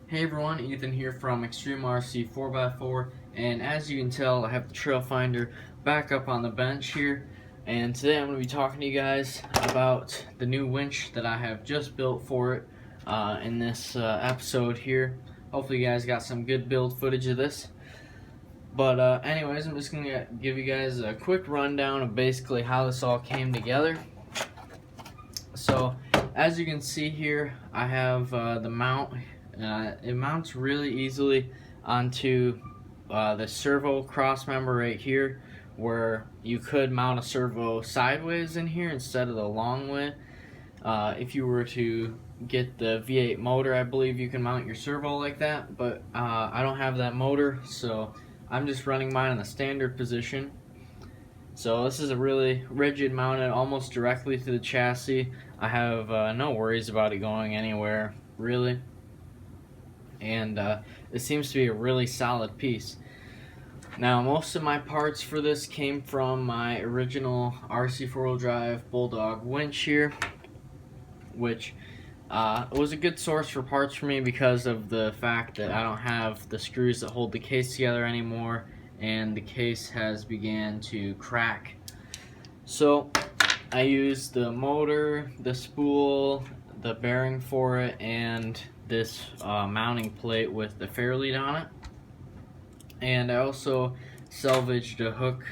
Hey everyone, Ethan here from Extreme RC 4x4, and as you can tell I have the trail finder back up on the bench here, and today I'm going to be talking to you guys about the new winch that I have just built for it in this episode here. Hopefully you guys got some good build footage of this. But anyways, I'm just going to give you guys a quick rundown of basically how this all came together. So as you can see here, I have the mount. It mounts really easily onto the servo cross member right here, where you could mount a servo sideways in here instead of the long way. If you were to get the V8 motor, I believe you can mount your servo like that, but I don't have that motor, so I'm just running mine in the standard position. So this is a really rigid mounted almost directly to the chassis. I have no worries about it going anywhere really, and it seems to be a really solid piece. Now most of my parts for this came from my original RC 4-wheel drive Bulldog winch here, which was a good source for parts for me because of the fact that I don't have the screws that hold the case together anymore, and the case has began to crack. So I used the motor, the spool, the bearing for it, and this mounting plate with the fairlead on it. And I also salvaged a hook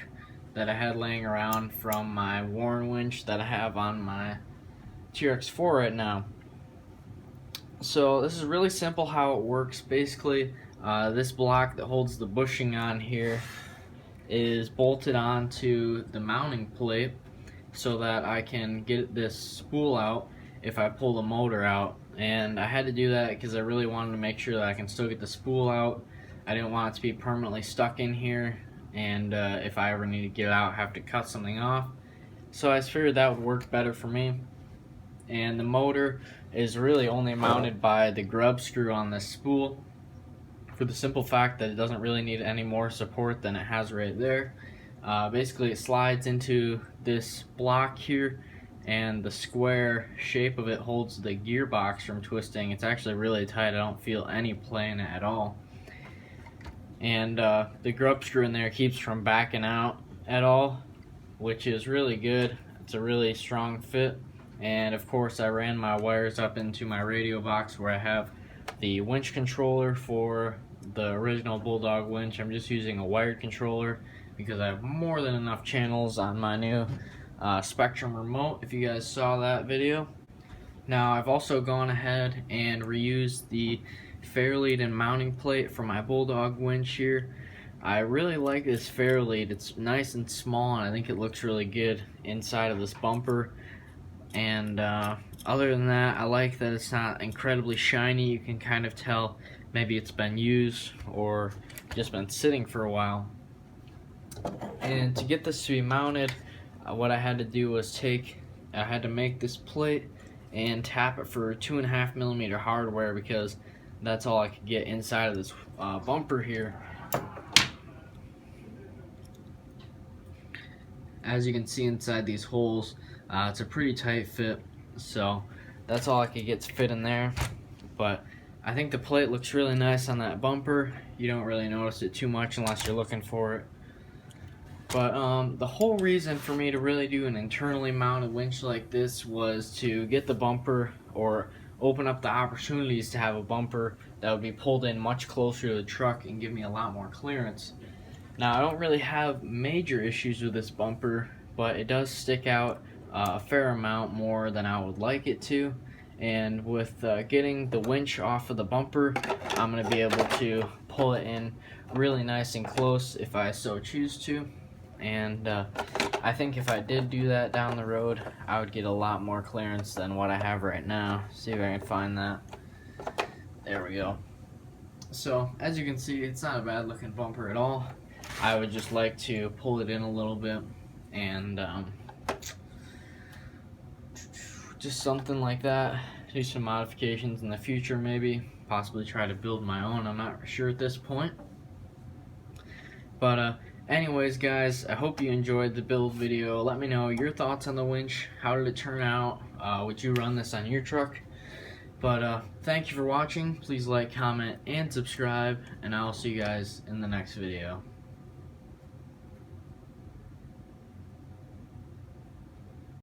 that I had laying around from my Warren winch that I have on my TRX4 right now. So this is really simple how it works. Basically, this block that holds the bushing on here is bolted onto the mounting plate so that I can get this spool out if I pull the motor out. And I had to do that because I really wanted to make sure that I can still get the spool out. I didn't want it to be permanently stuck in here, and if I ever need to get it out, have to cut something off. So I figured that would work better for me. And the motor is really only mounted by the grub screw on this spool, for the simple fact that it doesn't really need any more support than it has right there. Basically it slides into this block here, and the square shape of it holds the gearbox from twisting. It's actually really tight. I don't feel any play in it at all. And the grub screw in there keeps from backing out at all, which is really good. It's a really strong fit. And of course I ran my wires up into my radio box where I have the winch controller for the original Bulldog winch. I'm just using a wired controller because I have more than enough channels on my new Spectrum remote, if you guys saw that video. Now I've also gone ahead and reused the fairlead and mounting plate for my Bulldog winch here. I really like this fairlead. It's nice and small, and I think it looks really good inside of this bumper. And other than that, I like that it's not incredibly shiny. You can kind of tell maybe it's been used or just been sitting for a while. And to get this to be mounted, what I had to do was I had to make this plate and tap it for 2.5mm hardware, because that's all I could get inside of this bumper here. As you can see inside these holes, it's a pretty tight fit, so that's all I could get to fit in there. But I think the plate looks really nice on that bumper. You don't really notice it too much unless you're looking for it. But the whole reason for me to really do an internally mounted winch like this was to get the bumper, or open up the opportunities to have a bumper that would be pulled in much closer to the truck and give me a lot more clearance. Now I don't really have major issues with this bumper, but it does stick out a fair amount more than I would like it to. And with getting the winch off of the bumper, I'm going to be able to pull it in really nice and close if I so choose to. And I think if I did do that down the road, I would get a lot more clearance than what I have right now. See if I can find that. There we go. So as you can see, it's not a bad looking bumper at all. I would just like to pull it in a little bit, and just something like that. Do some modifications in the future, maybe possibly try to build my own. I'm not sure at this point. But anyways guys, I hope you enjoyed the build video. Let me know your thoughts on the winch. How did it turn out? Would you run this on your truck? But thank you for watching. Please like, comment, and subscribe, and I'll see you guys in the next video.